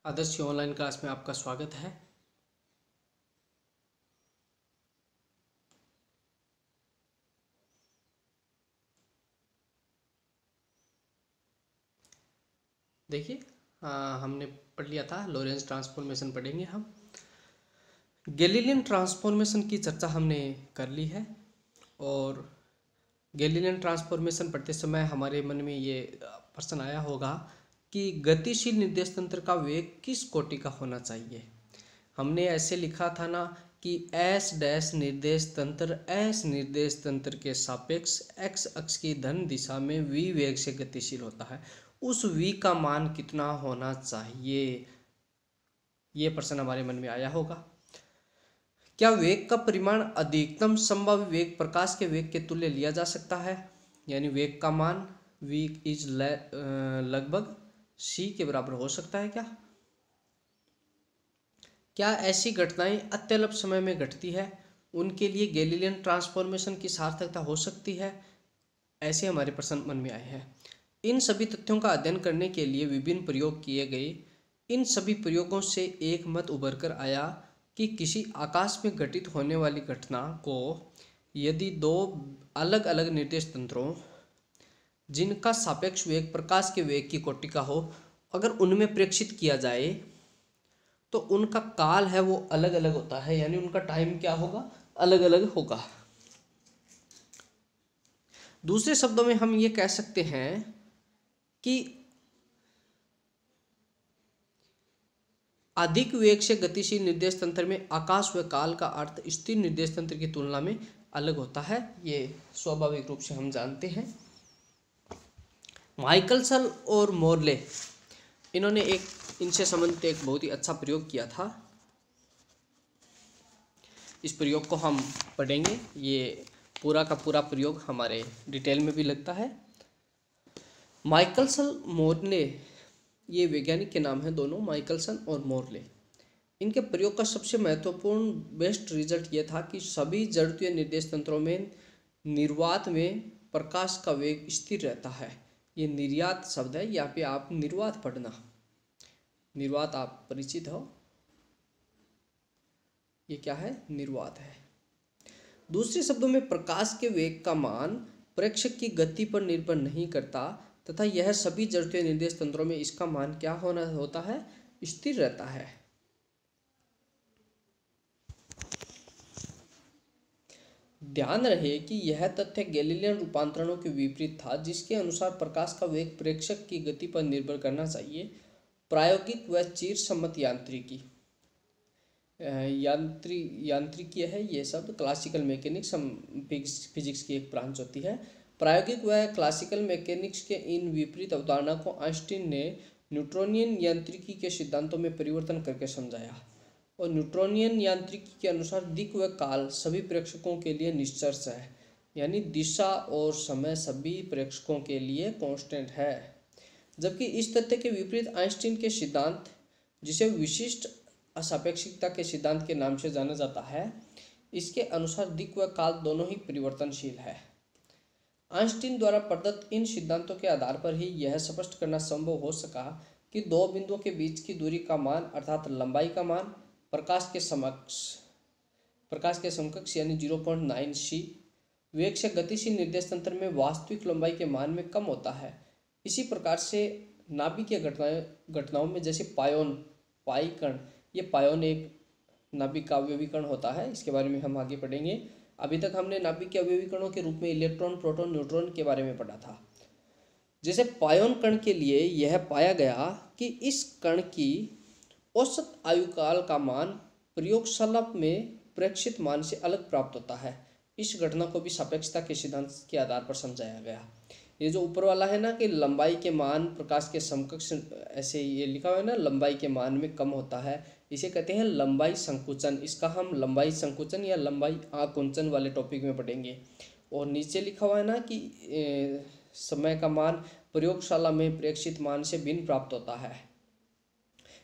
आदर्श की online class में आपका स्वागत है। देखिए, हमने पढ़ लिया था लॉरेंस ट्रांसफॉर्मेशन। पढ़ेंगे हम गैलीलियन ट्रांसफॉर्मेशन की चर्चा हमने कर ली है। और गैलीलियन ट्रांसफॉर्मेशन पढ़ते समय हमारे मन में ये प्रश्न आया होगा कि गतिशील निर्देश तंत्र का वेग किस कोटि का होना चाहिए। हमने ऐसे लिखा था ना कि एस डैश निर्देश तंत्र के सापेक्ष एक्स अक्ष की धन दिशा में v वेग से गतिशील होता है। उस v का मान कितना होना चाहिए, ये प्रश्न हमारे मन में आया होगा। क्या वेग का परिमाण अधिकतम संभव वेग प्रकाश के वेग के तुल्य लिया जा सकता है, यानी वेग का मान v इज लगभग c के बराबर हो सकता है क्या ऐसी घटनाएं अत्यल्प समय में घटती है, उनके लिए गैलीलियन ट्रांसफॉर्मेशन की सार्थकता हो सकती है। ऐसे हमारे प्रश्न मन में आए हैं। इन सभी तथ्यों का अध्ययन करने के लिए विभिन्न प्रयोग किए गए। इन सभी प्रयोगों से एक मत उभर कर आया कि किसी आकाश में घटित होने वाली घटना को यदि दो अलग अलग निर्देश तंत्रों जिनका सापेक्ष वेग प्रकाश के वेग की कोटि का हो, अगर उनमें प्रेक्षित किया जाए तो उनका काल है वो अलग अलग होता है, यानी उनका टाइम क्या होगा, अलग अलग होगा। दूसरे शब्दों में हम ये कह सकते हैं कि अधिक वेग से गतिशील निर्देश तंत्र में आकाश व काल का अर्थ स्थिर निर्देश तंत्र की तुलना में अलग होता है। ये स्वाभाविक रूप से हम जानते हैं। माइकलसन और मोरले, इन्होंने इनसे संबंधित एक बहुत ही अच्छा प्रयोग किया था। इस प्रयोग को हम पढ़ेंगे। ये पूरा का पूरा प्रयोग हमारे डिटेल में भी लगता है। माइकलसन मोरले, ये वैज्ञानिक के नाम हैं दोनों, माइकलसन और मोरले। इनके प्रयोग का सबसे महत्वपूर्ण बेस्ट रिजल्ट ये था कि सभी जड़त्वीय निर्देश तंत्रों में निर्वात में प्रकाश का वेग स्थिर रहता है। ये निर्यात शब्द है, यहाँ पे आप निर्वात पढ़ना। निर्वात आप परिचित हो, ये क्या है, निर्वात है। दूसरे शब्दों में प्रकाश के वेग का मान प्रेक्षक की गति पर निर्भर नहीं करता तथा यह सभी जड़त्वीय निर्देश तंत्रों में इसका मान क्या होता है, स्थिर रहता है। ध्यान रहे कि यह तथ्य गैलीलियन रूपांतरणों के विपरीत था, जिसके अनुसार प्रकाश का वेग प्रेक्षक की गति पर निर्भर करना चाहिए। प्रायोगिक व चिर सम्मत यांत्रिकी यांत्रिकी है ये शब्द, क्लासिकल मैकेनिक्स फिजिक्स की एक ब्रांच होती है। प्रायोगिक व क्लासिकल मैकेनिक्स के इन विपरीत अवधारणा को आइंस्टीन ने न्यूटोनियन यांत्रिकी के सिद्धांतों में परिवर्तन करके समझाया। और न्यूटोनियन यांत्रिकी के अनुसार दिक् व काल सभी प्रेक्षकों के लिए निश्चर है, यानी दिशा और समय सभी प्रेक्षकों के लिए कांस्टेंट है। जबकि इस तथ्य के विपरीत आइंस्टीन के सिद्धांत, जिसे विशिष्ट असापेक्षिकता के सिद्धांत के नाम से जाना जाता है, इसके अनुसार दिक् व काल दोनों ही परिवर्तनशील है। आइंस्टीन द्वारा प्रदत्त इन सिद्धांतों के आधार पर ही यह स्पष्ट करना संभव हो सका कि दो बिंदुओं के बीच की दूरी का मान अर्थात लंबाई का मान प्रकाश के समकक्ष यानी 0.9 c वेग से गतिशील निर्देश तंत्र में वास्तविक लंबाई के मान में कम होता है। इसी प्रकार से नाभिकीय घटनाओं में जैसे पाई कण, ये पायोन एक नाभिक का अवयवी कण होता है, इसके बारे में हम आगे पढ़ेंगे। अभी तक हमने नाभिक के अवयवी कणों के रूप में इलेक्ट्रॉन, प्रोटॉन, न्यूट्रॉन के बारे में पढ़ा था। जैसे पायोन कण के लिए यह पाया गया कि इस कण की औसत आयुकाल का मान प्रयोगशाला में प्रेक्षित मान से अलग प्राप्त होता है। इस घटना को भी सापेक्षता के सिद्धांत के आधार पर समझाया गया। ये जो ऊपर वाला है ना कि लंबाई के मान प्रकाश के समकक्ष, ऐसे ये लिखा हुआ है ना, लंबाई के मान में कम होता है, इसे कहते हैं लंबाई संकुचन। इसका हम लंबाई संकुचन या लंबाई आकुंचन वाले टॉपिक में पढ़ेंगे। और नीचे लिखा हुआ है ना कि समय का मान प्रयोगशाला में प्रेक्षित मान से भिन्न प्राप्त होता है,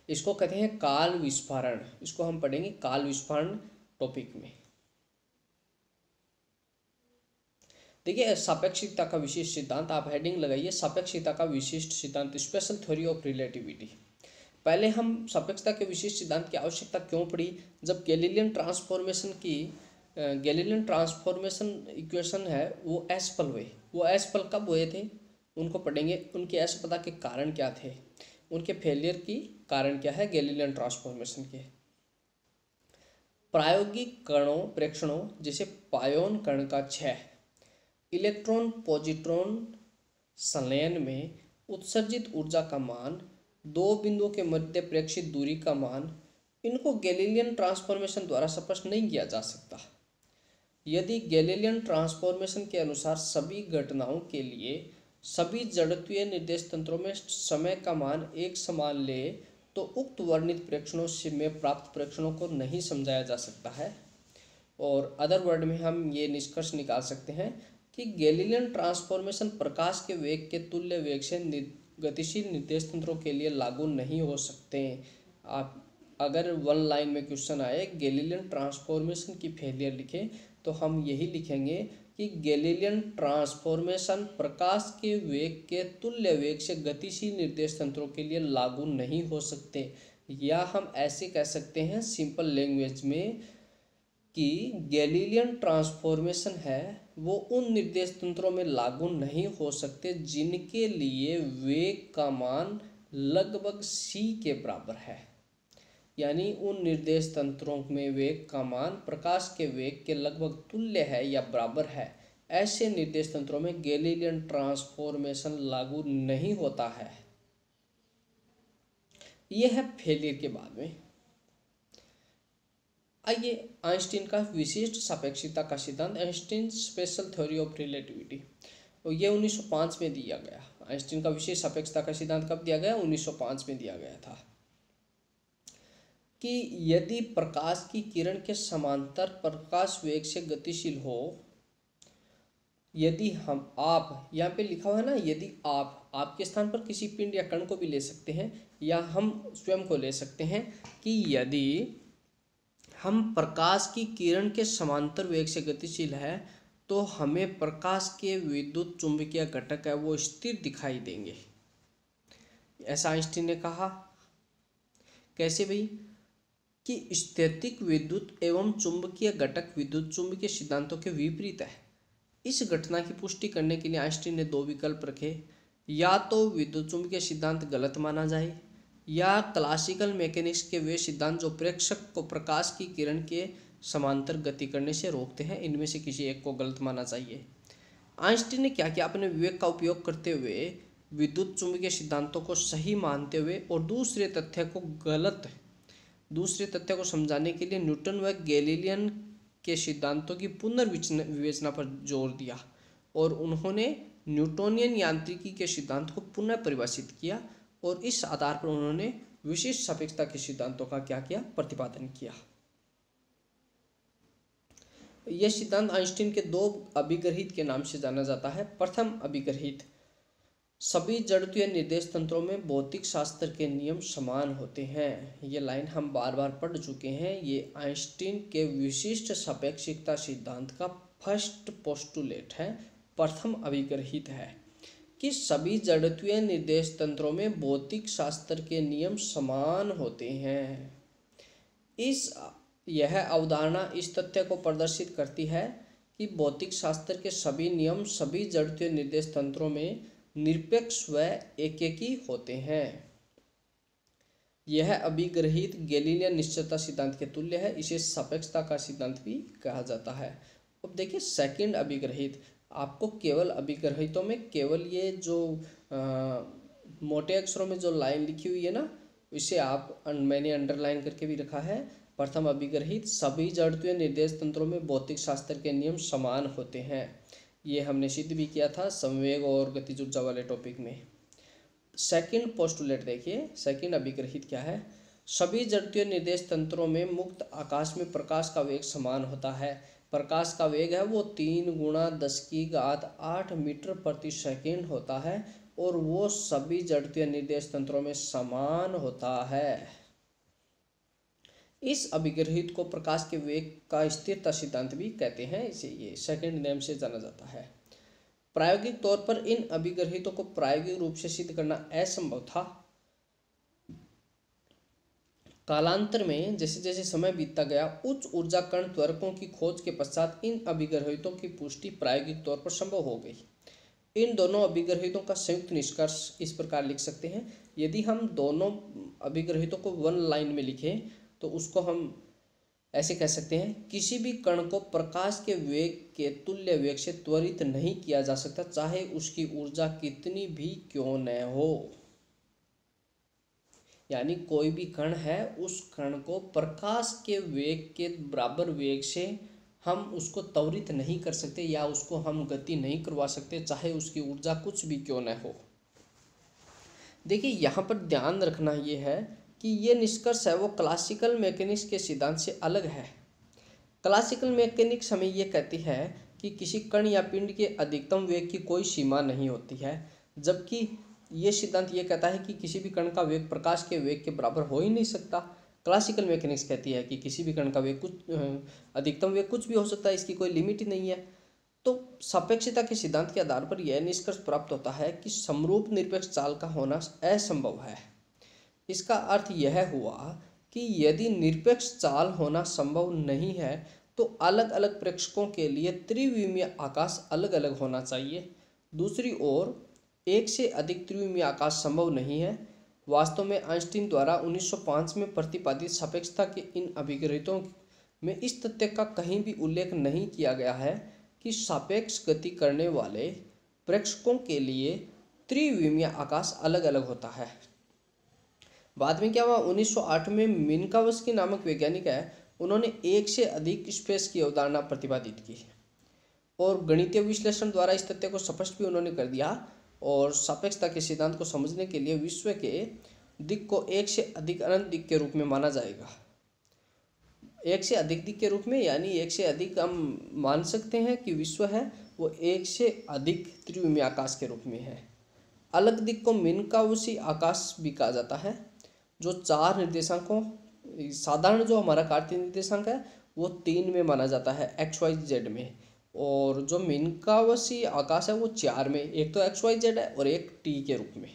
इसको कहते हैं काल विस्फारण। इसको हम पढ़ेंगे काल विस्फारण टॉपिक में। देखिए, सापेक्षिकता का विशिष्ट सिद्धांत, आप हेडिंग लगाइए, सापेक्षिकता का विशिष्ट सिद्धांत, स्पेशल थ्योरी ऑफ रिलेटिविटी। पहले हम सापेक्षता के विशिष्ट सिद्धांत की आवश्यकता क्यों पड़ी, जब गैलीलियन ट्रांसफॉर्मेशन इक्वेशन है वो असफल हुए। वो असफल कब हुए थे उनको पढ़ेंगे। उनके असफलता के कारण क्या थे, उनके फेलियर की कारण क्या है गैलीलियन ट्रांसफॉर्मेशन के। प्रायोगिक कणों प्रेक्षणों जैसे पायोन कण का क्षय, इलेक्ट्रॉन पॉजिट्रॉन संलयन में उत्सर्जित ऊर्जा का मान, दो बिंदुओं के मध्य प्रेक्षित दूरी का मान, इनको गैलीलियन ट्रांसफॉर्मेशन द्वारा स्पष्ट नहीं किया जा सकता। यदि गैलीलियन ट्रांसफॉर्मेशन के अनुसार सभी घटनाओं के लिए सभी जड़त्वीय निर्देश तंत्रों में समय का मान एक समान ले तो उक्त वर्णित प्रेक्षणों से में प्राप्त प्रेक्षणों को नहीं समझाया जा सकता है। और अदर वर्ड में हम ये निष्कर्ष निकाल सकते हैं कि गैलीलियन ट्रांसफॉर्मेशन प्रकाश के वेग के तुल्य वेग से गतिशील निर्देश तंत्रों के लिए लागू नहीं हो सकते। आप अगर वन लाइन में क्वेश्चन आए गैलीलियन ट्रांसफॉर्मेशन की फेलियर लिखें तो हम यही लिखेंगे कि गैलीलियन ट्रांसफॉर्मेशन प्रकाश के वेग के तुल्य वेग से गतिशील निर्देश तंत्रों के लिए लागू नहीं हो सकते। या हम ऐसे कह सकते हैं सिंपल लैंग्वेज में कि गैलीलियन ट्रांसफॉर्मेशन है वो उन निर्देश तंत्रों में लागू नहीं हो सकते जिनके लिए वेग का मान लगभग c के बराबर है। यानी उन निर्देश तंत्रों में वेग का मान प्रकाश के वेग के लगभग तुल्य है या बराबर है, ऐसे निर्देश तंत्रों में गैलीलियन ट्रांसफॉर्मेशन लागू नहीं होता है। यह है फेलियर के बाद में। आइए आइंस्टीन का विशिष्ट सापेक्षिकता का सिद्धांत, Einstein special theory of relativity, और ये 1905 में दिया गया। आइंस्टीन का विशेष सापेक्षता का सिद्धांत कब दिया गया, 1905 में दिया गया था कि यदि प्रकाश की किरण के समांतर प्रकाश वेग से गतिशील हो, यदि हम आप यहाँ पे लिखा हुआ है ना, यदि आपके स्थान पर किसी पिंड या कण को भी ले सकते हैं या हम स्वयं को ले सकते हैं कि यदि हम प्रकाश की किरण के समांतर वेग से गतिशील है तो हमें प्रकाश के विद्युत चुंबकीय घटक है वो स्थिर दिखाई देंगे। ऐसा आइंस्टीन ने कहा। कैसे भाई, कि स्थैतिक विद्युत एवं चुंबकीय घटक विद्युत चुंबकीय सिद्धांतों के विपरीत है। इस घटना की पुष्टि करने के लिए आइंस्टीन ने दो विकल्प रखे, या तो विद्युत चुंबकीय सिद्धांत गलत माना जाए या क्लासिकल मैकेनिक्स के वे सिद्धांत जो प्रेक्षक को प्रकाश की किरण के समांतर गति करने से रोकते हैं, इनमें से किसी एक को गलत माना चाहिए। आइंस्टीन ने क्या किया, अपने विवेक का उपयोग करते हुए विद्युत चुंबकीय सिद्धांतों को सही मानते हुए और दूसरे तथ्य को समझाने के लिए न्यूटन व गैलीलियन के सिद्धांतों की पुनर्विवेचना पर जोर दिया और उन्होंने न्यूटोनियन यांत्रिकी के सिद्धांत को पुनः परिभाषित किया और इस आधार पर उन्होंने विशिष्ट सापेक्षता के सिद्धांतों का क्या किया, प्रतिपादन किया। यह सिद्धांत आइंस्टीन के दो अभिग्रहित के नाम से जाना जाता है। प्रथम अभिग्रहित, सभी जड़त्वीय निर्देश तंत्रों में भौतिक शास्त्र के नियम समान होते हैं। ये लाइन हम बार बार पढ़ चुके हैं। ये आइंस्टीन के विशिष्ट सापेक्षिकता सिद्धांत का फर्स्ट पोस्टुलेट है, प्रथम अभिग्रहित है कि सभी जड़त्वीय निर्देश तंत्रों में भौतिक शास्त्र के नियम समान होते हैं। यह अवधारणा इस तथ्य को प्रदर्शित करती है कि भौतिक शास्त्र के सभी नियम सभी जड़त्वीय निर्देश तंत्रों में निरपेक्ष व एकेकी होते हैं। यह अभिग्रहित गैलीलियन निश्चलता सिद्धांत के तुल्य है। इसे सापेक्षता का सिद्धांत भी कहा जाता है। अब देखिए सेकंड अभिग्रहित, आपको केवल अभिग्रहितों में केवल ये जो मोटे अक्षरों में जो लाइन लिखी हुई है ना, इसे मैंने अंडरलाइन करके भी रखा है। प्रथम अभिग्रहित, सभी जड़त्वीय निर्देश तंत्रों में भौतिक शास्त्र के नियम समान होते हैं। ये हमने सिद्ध भी किया था संवेग और गतिज ऊर्जा वाले टॉपिक में। सेकंड पोस्टुलेट देखिए, सेकंड अभिग्रहित क्या है, सभी जड़त्वीय निर्देश तंत्रों में मुक्त आकाश में प्रकाश का वेग समान होता है। प्रकाश का वेग है वो 3 × 10⁸ मीटर प्रति सेकंड होता है और वो सभी जड़त्वीय निर्देश तंत्रों में समान होता है। इस अभिग्रहित को प्रकाश के वेग का स्थिरता सिद्धांत भी कहते हैं। इसे ये सेकंड नेम से जाना जाता है। प्रायोगिक तौर पर इन अभिग्रहितों को प्रायोगिक रूप से सिद्ध करना असंभव था। कालांतर में जैसे जैसे समय बीतता गया, उच्च ऊर्जा कण त्वरकों की खोज के पश्चात इन अभिग्रहितों की पुष्टि प्रायोगिक तौर पर संभव हो गई। इन दोनों अभिग्रहितों का संयुक्त निष्कर्ष इस प्रकार लिख सकते हैं। यदि हम दोनों अभिग्रहितों को वन लाइन में लिखें तो उसको हम ऐसे कह सकते हैं, किसी भी कण को प्रकाश के वेग के तुल्य वेग से त्वरित नहीं किया जा सकता, चाहे उसकी ऊर्जा कितनी भी क्यों न हो। यानी कोई भी कण है, उस कण को प्रकाश के वेग के बराबर वेग से हम उसको त्वरित नहीं कर सकते या उसको हम गति नहीं करवा सकते, चाहे उसकी ऊर्जा कुछ भी क्यों न हो। देखिए यहाँ पर ध्यान रखना ये है कि ये निष्कर्ष है वो क्लासिकल मैकेनिक्स के सिद्धांत से अलग है। क्लासिकल मैकेनिक्स हमें ये कहती है कि किसी कण या पिंड के अधिकतम वेग की कोई सीमा नहीं होती है, जबकि ये सिद्धांत ये कहता है कि किसी भी कण का वेग प्रकाश के वेग के बराबर हो ही नहीं सकता। क्लासिकल मैकेनिक्स कहती है कि किसी भी कण का वेग कुछ अधिकतम वेग कुछ भी हो सकता है, इसकी कोई लिमिट ही नहीं है। तो सापेक्षता के सिद्धांत के आधार पर यह निष्कर्ष प्राप्त होता है कि समरूप निरपेक्ष चाल का होना असंभव है। इसका अर्थ यह हुआ कि यदि निरपेक्ष चाल होना संभव नहीं है तो अलग अलग प्रेक्षकों के लिए त्रिविमीय आकाश अलग अलग होना चाहिए। दूसरी ओर एक से अधिक त्रिविमीय आकाश संभव नहीं है। वास्तव में आइंस्टीन द्वारा 1905 में प्रतिपादित सापेक्षता के इन अभिग्रहितों में इस तथ्य का कहीं भी उल्लेख नहीं किया गया है कि सापेक्ष गति करने वाले प्रेक्षकों के लिए त्रिविमीय आकाश अलग अलग होता है। बाद में क्या हुआ, 1908 में मिन्कावस्की नामक वैज्ञानिक है, उन्होंने एक से अधिक स्पेस की अवधारणा प्रतिपादित की और गणितीय विश्लेषण द्वारा इस तथ्य को स्पष्ट भी उन्होंने कर दिया। और सापेक्षता के सिद्धांत को समझने के लिए विश्व के दिक् को एक से अधिक अनंत दिक् के रूप में माना जाएगा। एक से अधिक दिक् के रूप में, यानी एक से अधिक हम मान सकते हैं कि विश्व है वो एक से अधिक त्रिविमीय आकाश के रूप में है। अलग दिक् को मिन्कावस्की आकाश भी कहा जाता है, जो 4 निर्देशांकों, साधारण जो हमारा कार्तीय निर्देशांक है वो 3 में माना जाता है, XYZ में, और जो मिन्कावस्की आकाश है वो 4 में, एक तो XYZ है और एक T के रूप में।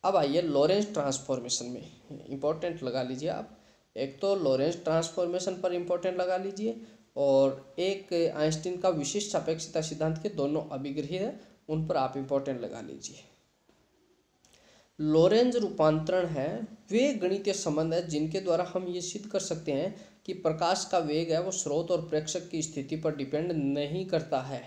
अब आइए लॉरेंस ट्रांसफॉर्मेशन में, इंपॉर्टेंट लगा लीजिए आप, एक तो लॉरेंस ट्रांसफॉर्मेशन पर इंपॉर्टेंट लगा लीजिए और एक आइंस्टीन का विशिष्ट सापेक्षता सिद्धांत के दोनों अभिग्रही है उन पर आप इंपॉर्टेंट लगा लीजिए। लॉरेंज रूपांतरण है वे गणितीय संबंध है जिनके द्वारा हम ये सिद्ध कर सकते हैं कि प्रकाश का वेग है वो स्रोत और प्रेक्षक की स्थिति पर डिपेंड नहीं करता है।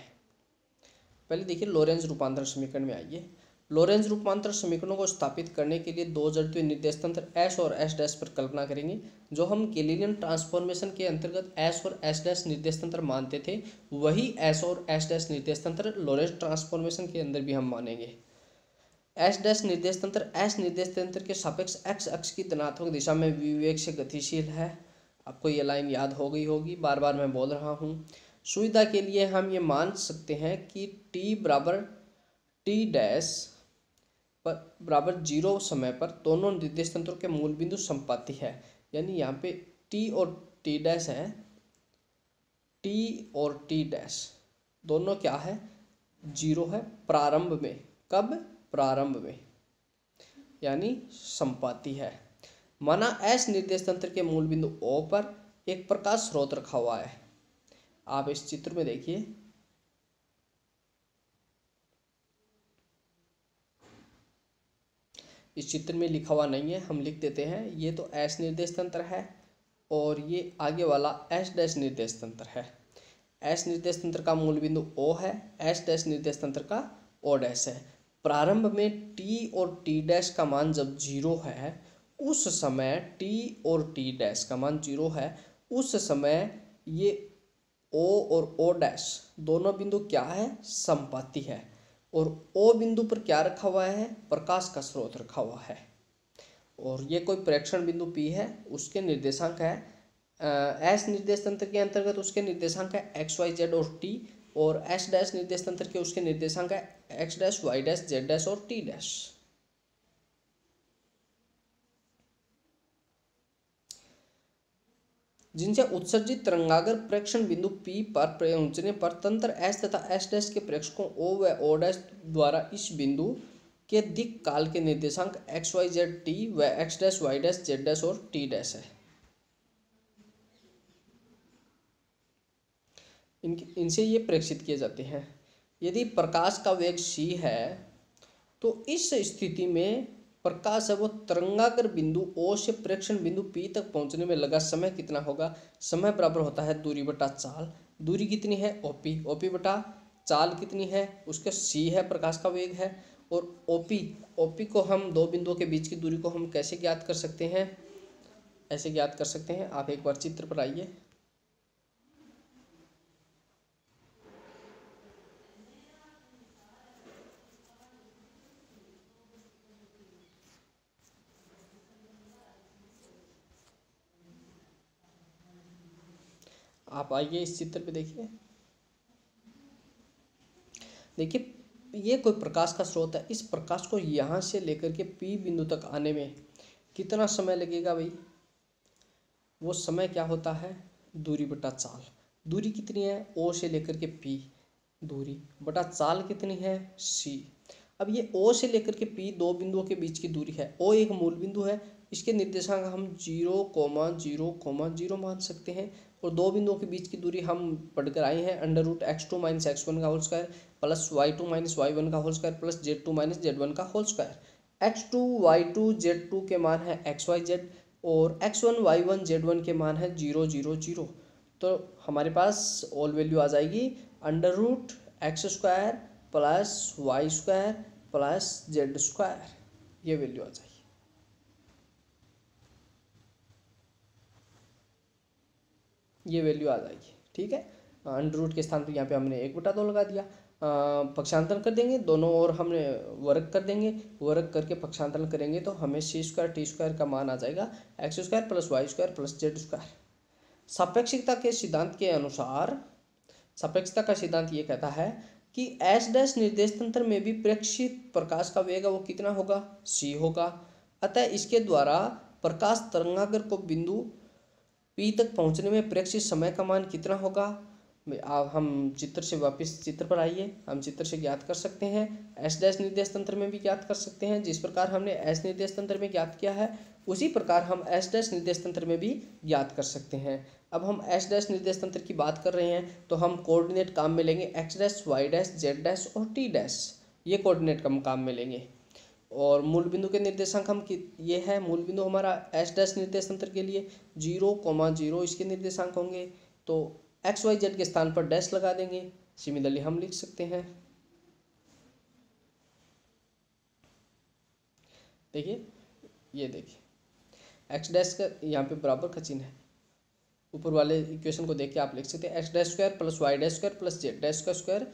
पहले देखिए लॉरेंज रूपांतरण समीकरण में आइए। लॉरेंज रूपांतरण समीकरणों को स्थापित करने के लिए 2 जड़त्वीय निर्देश तंत्र S और S' पर कल्पना करेंगे। जो हम केलिनियन ट्रांसफॉर्मेशन के अंतर्गत S और S' निर्देश तंत्र मानते थे, वही S और S' निर्देश तंत्र लॉरेंज ट्रांसफॉर्मेशन के अंदर भी हम मानेंगे। S' निर्देश तंत्र S निर्देश तंत्र के सापेक्ष x अक्ष की धनात्मक दिशा में विवेक से गतिशील है। आपको ये लाइन याद हो गई होगी, बार बार मैं बोल रहा हूँ। सुविधा के लिए हम ये मान सकते हैं कि t बराबर T' पर बराबर 0 समय पर दोनों निर्देश तंत्रों के मूल बिंदु संपाती है। यानी यहाँ पे T और T' है, T और T' दोनों क्या है, 0 है प्रारंभ में। कब? प्रारंभ में, यानी संपाती है। माना S निर्देश तंत्र के मूल बिंदु O पर एक प्रकाश स्रोत रखा हुआ है। आप इस चित्र में देखिए, इस चित्र में लिखा हुआ नहीं है, हम लिख देते हैं। ये तो S निर्देश तंत्र है और ये आगे वाला S' निर्देश तंत्र है। S निर्देश तंत्र का मूल बिंदु O है, S' निर्देश तंत्र का O' है। प्रारंभ में T और T' का मान जब 0 है, उस समय T और T' का मान 0 है, उस समय ये O और O' दोनों बिंदु क्या है, संपाती है। और O बिंदु पर क्या रखा हुआ है, प्रकाश का स्रोत रखा हुआ है। और ये कोई प्रेक्षण बिंदु P है, उसके निर्देशांक है S निर्देश तंत्र के अंतर्गत उसके निर्देशांक है XYZ और T, और S' निर्देश तंत्र के उसके निर्देशांक है X', Y', Z' और T'। जिनसे उत्सर्जित तरंगागर प्रेक्षण बिंदु P पर पहुंचने पर तंत्र S तथा S' के प्रेक्षकों O व O' द्वारा इस बिंदु के दिक् काल के निर्देशांक एक्स वाई जेड टी व x dash Y dash Z dash और टी डैश है। इनसे ये प्रेक्षित किए जाते हैं। यदि प्रकाश का वेग c है तो इस स्थिति में प्रकाश है वो तरंगाग्र बिंदु O से प्रेक्षण बिंदु P तक पहुंचने में लगा समय कितना होगा। समय बराबर होता है दूरी बटा चाल। दूरी कितनी है OP, OP बटा चाल कितनी है उसका c है, प्रकाश का वेग है। और OP को हम दो बिंदुओं के बीच की दूरी को हम कैसे ज्ञात कर सकते हैं, ऐसे ज्ञात कर सकते हैं। आप एक बार चित्र पर आइए। आप आइए इस चित्र पे देखिए। देखिए ये कोई प्रकाश का स्रोत है। इस प्रकाश को यहाँ से लेकर के P बिंदु तक आने में कितना समय लगेगा भाई। वो समय क्या होता है, दूरी बटा चाल। दूरी कितनी है O से लेकर के P, दूरी बटा चाल कितनी है c। अब ये O से लेकर के P दो बिंदुओं के बीच की दूरी है। O एक मूल बिंदु है, इसके निर्देशांक हम 0,0,0 मान सकते हैं। और दो बिंदुओं के बीच की दूरी हम पढ़कर आए हैं √x2 - x1 का whole square plus y2 - y1 का whole square plus z2 - z1 का whole square. x2 y2 z2 के मान है xyz और x1 y1 z1 के मान है 0 0 0। तो हमारे पास ऑल वैल्यू आ जाएगी √x² plus y² plus z², ये वैल्यू आ जाएगी। ये वैल्यू आ जाएगी, ठीक है। √ के स्थान पर यहाँ पे हमने 1/2 लगा दिया। पक्षांतरण कर देंगे, दोनों ओर हमने वर्ग कर देंगे। वर्ग करके पक्षांतरण करेंगे तो हमें c² t² का मान आ जाएगा x² plus y² plus z²। सापेक्षिकता के सिद्धांत के अनुसार, सापेक्षता का सिद्धांत ये कहता है कि एस डैश निर्देश तंत्र में भी प्रेक्षित प्रकाश का वेग वो कितना होगा, c होगा। अतः इसके द्वारा प्रकाश तरंगाग्र को बिंदु P तक पहुंचने में प्रेक्षित समय का मान कितना होगा। अब हम चित्र से वापस चित्र पर आइए। हम चित्र से ज्ञात कर सकते हैं, एस डैश निर्देश तंत्र में भी ज्ञात कर सकते हैं। जिस प्रकार हमने एस निर्देश तंत्र में ज्ञात किया है उसी प्रकार हम एस डैश निर्देश तंत्र में भी ज्ञात कर सकते हैं। अब हम एस डैश निर्देश तंत्र की बात कर रहे हैं तो हम कोऑर्डिनेट काम में लेंगे x dash Y dash Z dash और टी डैश, ये कोऑर्डिनेट हम काम में लेंगे। और मूल बिंदु के निर्देशांक हम ये है, मूल बिंदु हमारा एस डैश निर्देश तंत्र के लिए 0,0 इसके निर्देशांक होंगे। तो एक्स वाई जेड के स्थान पर डैश लगा देंगे। सिमिलरली हम लिख सकते हैं, देखिए ये देखिए एक्स डैश का यहाँ पे बराबर का चिन्ह है। ऊपर वाले इक्वेशन को देख के आप लिख सकते हैं x² plus y² plus z²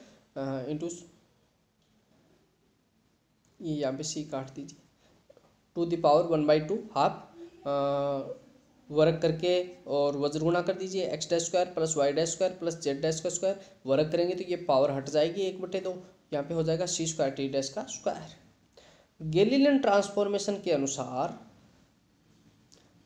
into, ये यहाँ पे c काट दीजिए, टू द पावर 1/2 हाफ वर्ग करके और वज्रगुणा कर दीजिए x² plus y² plus z² वर्ग करेंगे तो ये पावर हट जाएगी 1/2, यहाँ पे हो जाएगा c² t का स्क्वायर। गैलीलियन ट्रांसफॉर्मेशन के अनुसार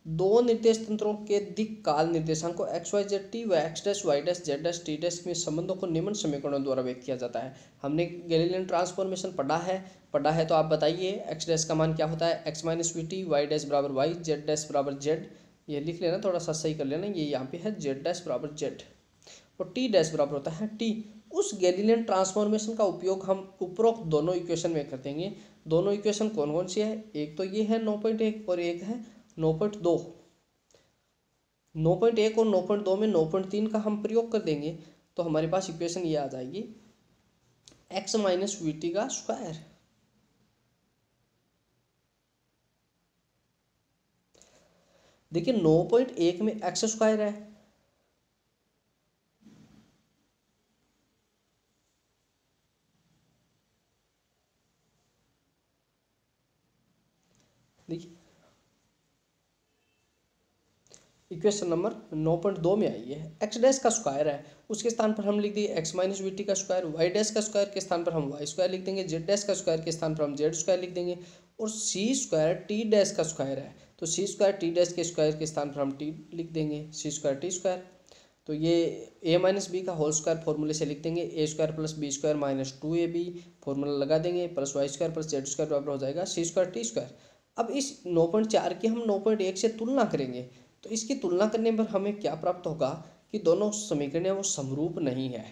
दो निर्देश तंत्रों के दिक् काल निर्देशांकों एक्स वाई जेड टी व x dash Y dash Z dash t dash में संबंधों को निम्न समीकरणों द्वारा व्यक्त किया जाता है। हमने गैलीलियन ट्रांसफॉर्मेशन पढ़ा है तो आप बताइए एक्स डैश का मान क्या होता है, x minus we t, y dash बराबर वाई, जेड डैश बराबर जेड। ये लिख लेना, थोड़ा सा सही कर लेना, ये यहाँ पे है जेड डैश बराबर जेड और टी डैश बराबर होता है टी। उस गैलीलियन ट्रांसफॉर्मेशन का उपयोग हम उपरोक्त दोनों इक्वेशन में कर देंगे। दोनों इक्वेशन कौन कौन सी है, एक तो ये है 9.1 और एक है 9.2। 9.1 और 9.2 में 9.3 का हम प्रयोग कर देंगे तो हमारे पास इक्वेशन ये आ जाएगी x माइनस वी टी का स्क्वायर। देखिए 9.1 में एक्स स्क्वायर है, देखिए इक्वेशन नंबर 9.2 में आई है, एक्स डैश का स्क्वायर है, उसके स्थान पर हम लिख दिए एक्स माइनस वी टी का स्क्वायर। वाई डैश का स्क्वायर के स्थान पर हम वाई स्क्वायर लिख देंगे, जेड डैश का स्क्वायर के स्थान पर हम जेड स्क्वायर लिख देंगे और सी स्क्वायर टी डैश का स्क्वायर है तो सी स्क्वायर टी डैश के स्क्वायर के स्थान पर हम टी लिख देंगे, सी स्क्वायर टी स्क्वायर। तो ये a माइनस बी का होल स्क्वायर फॉर्मूले से लिख देंगे, A square plus B square minus 2ab formula लगा देंगे, plus Y square plus Z square बराबर हो जाएगा सी स्क्वायर टी स्क्वायर। अब इस 9.4 की हम 9.1 से तुलना करेंगे, तो इसकी तुलना करने पर हमें क्या प्राप्त होगा कि दोनों समीकरण वो समरूप नहीं है।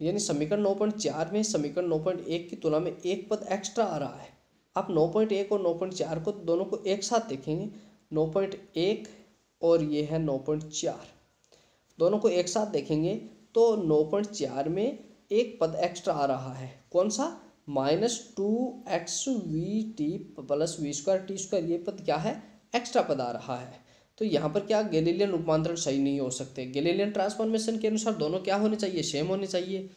यानी समीकरण 9.4 में समीकरण 9.1 की तुलना में एक पद एक्स्ट्रा आ रहा है। आप 9.1 और 9.4 को दोनों को एक साथ देखेंगे, 9.1 और ये है 9.4, दोनों को एक साथ देखेंगे तो 9.4 में एक पद एक्स्ट्रा आ रहा है। कौन सा? -2xvt plus v square t square, ये पद क्या है? एक्स्ट्रा पद आ रहा है। तो यहाँ पर क्या गैलीलियन रूपांतरण सही नहीं हो सकते। गैलीलियन ट्रांसफॉर्मेशन के अनुसार दोनों क्या होने चाहिए? सेम होने चाहिए।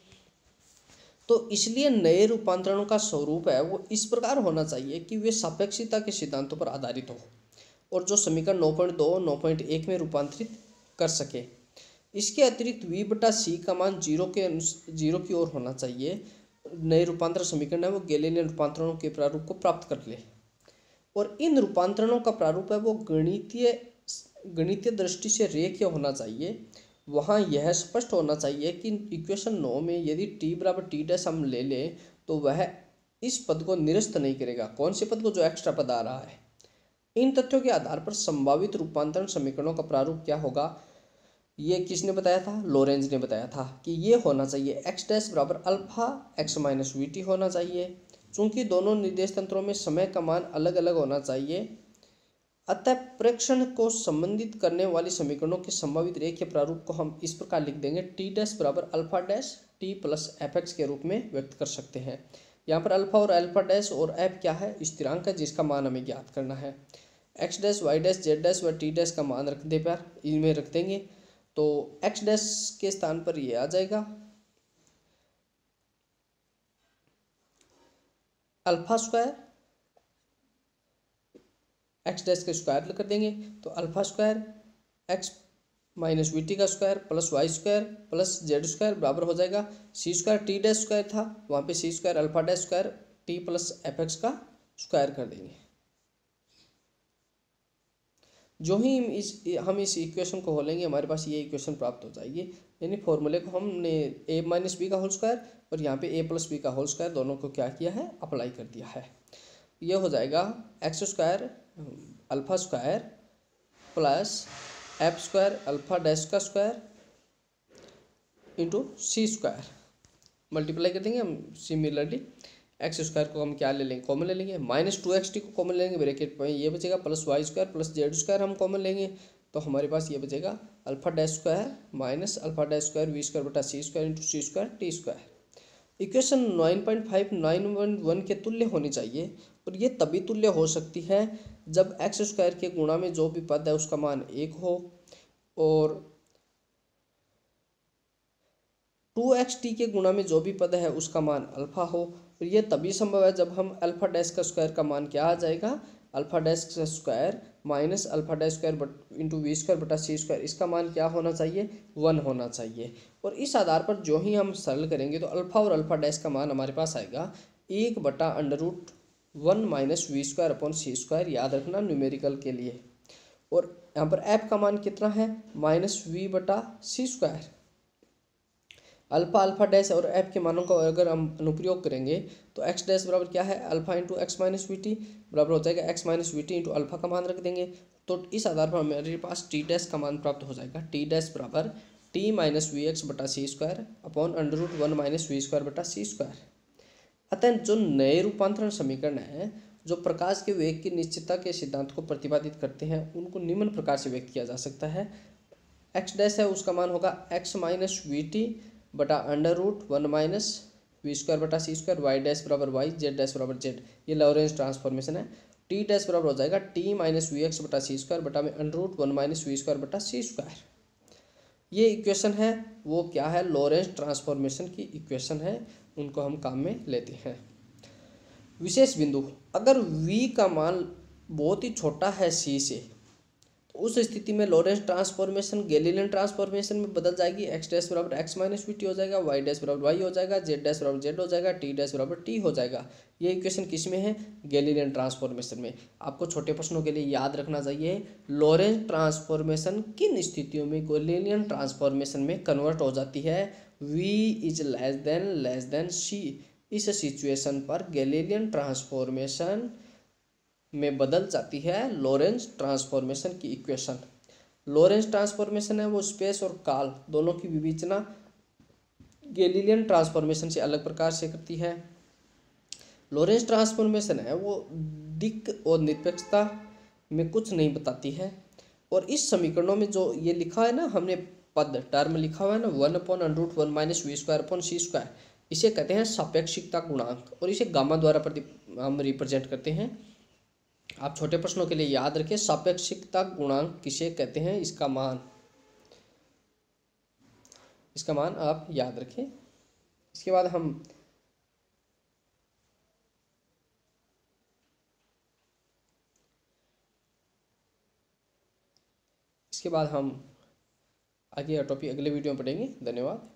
तो इसलिए नए रूपांतरणों का स्वरूप है वो इस प्रकार होना चाहिए कि वे सापेक्षिता के सिद्धांतों पर आधारित हो और जो समीकरण 9.2 9.1 में रूपांतरित कर सके। इसके अतिरिक्त v बटा सी का मान 0 की ओर होना चाहिए। नए रूपांतरण समीकरण है वो गैलीलियन रूपांतरणों के प्रारूप को प्राप्त कर ले, और इन रूपांतरणों का प्रारूप है वो गणितीय दृष्टि से रेखीय होना चाहिए। वहाँ यह स्पष्ट होना चाहिए कि इक्वेशन 9 में यदि t बराबर टी डैश हम ले लें तो वह इस पद को निरस्त नहीं करेगा। कौन से पद को? जो एक्स्ट्रा पद आ रहा है। इन तथ्यों के आधार पर संभावित रूपांतरण समीकरणों का प्रारूप क्या होगा, ये किसने बताया था? लोरेंज ने बताया था कि ये होना चाहिए एक्स डैश बराबर alpha x minus we T होना चाहिए। चूंकि दोनों निर्देश तंत्रों में समय का मान अलग अलग होना चाहिए, अतः प्रेक्षण को संबंधित करने वाली समीकरणों के संभावित रेखीय प्रारूप को हम इस प्रकार लिख देंगे, टी डैश बराबर alpha dash T plus F x के रूप में व्यक्त कर सकते हैं। यहाँ पर अल्फा और अल्फा डैश और एफ क्या है? स्थिरांक है जिसका मान हमें ज्ञात करना है। X dash Y dash Z dash व टी डैश का मान रख दे पर इनमें रख देंगे, तो एक्स डैश के स्थान पर ये आ जाएगा अल्फा स्क्वायर, एक्स डैश के स्क्वायर कर देंगे तो alpha square X minus we T का square plus Y square plus Z square बराबर हो जाएगा C square T dash square था, वहाँ पे C square alpha dash square T plus F X का स्क्वायर कर देंगे। जो ही हम इस इक्वेशन को खोलेंगे हमारे पास ये इक्वेशन प्राप्त हो जाएगी। यानी फॉर्मूले को हमने a माइनस बी का होल स्क्वायर और यहाँ पे a प्लस बी का होल स्क्वायर दोनों को क्या किया है? अप्लाई कर दिया है। ये हो जाएगा x square alpha square plus F square alpha dash का square into c square, multiply कर देंगे हम। सिमिलरली एक्स स्क्वायर को हम क्या ले लेंगे? कॉमन ले लेंगे। -2xt को कॉमन लेंगे, ब्रैकेट में ये बचेगा plus Y square plus Z square हम कॉमन लेंगे, तो हमारे पास ये बचेगा alpha dash square minus alpha dash square v square बटा सी square into c square t square. Equation 9.5 9.1 के तुल्य होनी चाहिए, और ये तभी तुल्य हो सकती है जब एक्स स्क्वायर के गुणा में जो भी पद है उसका मान 1 हो और 2xt के गुणा में जो भी पद है उसका मान अल्फा हो। और ये तभी संभव है जब हम अल्फा डैश का स्क्वायर का मान क्या आ जाएगा? अल्फा डैश का square minus alpha dash square into v square बटा सी स्क्वायर, इसका मान क्या होना चाहिए? 1 होना चाहिए। और इस आधार पर जो ही हम सरल करेंगे तो अल्फा और अल्फा डैश का मान हमारे पास आएगा 1/√1 minus we square upon c square, याद रखना न्यूमेरिकल के लिए। और यहाँ पर एफ का मान कितना है? -v बटा सी स्क्वायर। अल्फा अल्फा डैश और एफ के मानों का अगर हम अनुप्रयोग करेंगे तो एक्स डैश बराबर क्या है? Alpha into x minus we T बराबर हो जाएगा x minus we T into alpha का मान रख देंगे, तो इस आधार पर हमारे पास टी डैश का मान प्राप्त हो जाएगा। टी डैश बराबर टी माइनस वी एक्स बटा सी square upon √1 minus we square बटा सी स्क्वायर। अतः जो नए रूपांतरण समीकरण है जो प्रकाश के वेग की निश्चितता के सिद्धांत को प्रतिपादित करते हैं उनको निम्न प्रकार से व्यक्त किया जा सकता है। एक्स डैश है उसका मान होगा एक्स माइनस वी टी बटा √1 माइनस वी स्क्वायर बटा सी स्क्वायर, वाई डैश बराबर वाई, जेड डैश बराबर जेड, ये लॉरेंज ट्रांसफॉर्मेशन है। टी डैश बराबर हो जाएगा टी माइनस वी एक्स बटा सी स्क्वायर बटा में √1 माइनस वी स्क्वायर बटा सी स्क्वायर। ये इक्वेशन है वो क्या है? लॉरेंज ट्रांसफॉर्मेशन की इक्वेशन है, उनको हम काम में लेते हैं। विशेष बिंदु, अगर v का मान बहुत ही छोटा है c से तो उस स्थिति में लॉरेंस ट्रांसफॉर्मेशन गैलीलियन ट्रांसफॉर्मेशन में बदल जाएगी। एक्स डैश बराबर एक्स माइनस वी टी हो जाएगा, वाई डैश बराबर वाई हो जाएगा, जेड डैश बराबर जेड हो जाएगा, टी डैश बराबर टी हो जाएगा। ये इक्वेशन किस में है? गैलीलियन ट्रांसफॉर्मेशन में। आपको छोटे प्रश्नों के लिए याद रखना चाहिए लॉरेंस ट्रांसफॉर्मेशन किन स्थितियों में गैलीलियन ट्रांसफॉर्मेशन में कन्वर्ट हो जाती है। v is less than c। इस सिचुएशन पर गैलीलियन ट्रांसफॉर्मेशन में बदल जाती है लॉरेंस ट्रांसफॉर्मेशन की इक्वेशन। लॉरेंस ट्रांसफॉर्मेशन है वो स्पेस और काल दोनों की विवेचना गैलीलियन ट्रांसफॉर्मेशन से अलग प्रकार से करती है। लॉरेंस ट्रांसफॉर्मेशन है वो दिक् और निरपेक्षता में कुछ नहीं बताती है। और इस समीकरणों में जो ये लिखा है ना, हमने पद टर्म लिखा हुआ है ना, 1/√1 minus we square upon c square, इसे कहते हैं सापेक्षिकता गुणांक और इसे गामा द्वारा हम रिप्रेजेंट करते हैं। आप छोटे प्रश्नों के लिए याद रखें सापेक्षिकता गुणांक किसे कहते हैं, इसका मान आप याद रखें। इसके बाद हम आगे का टॉपिक अगले वीडियो में पढ़ेंगे। धन्यवाद।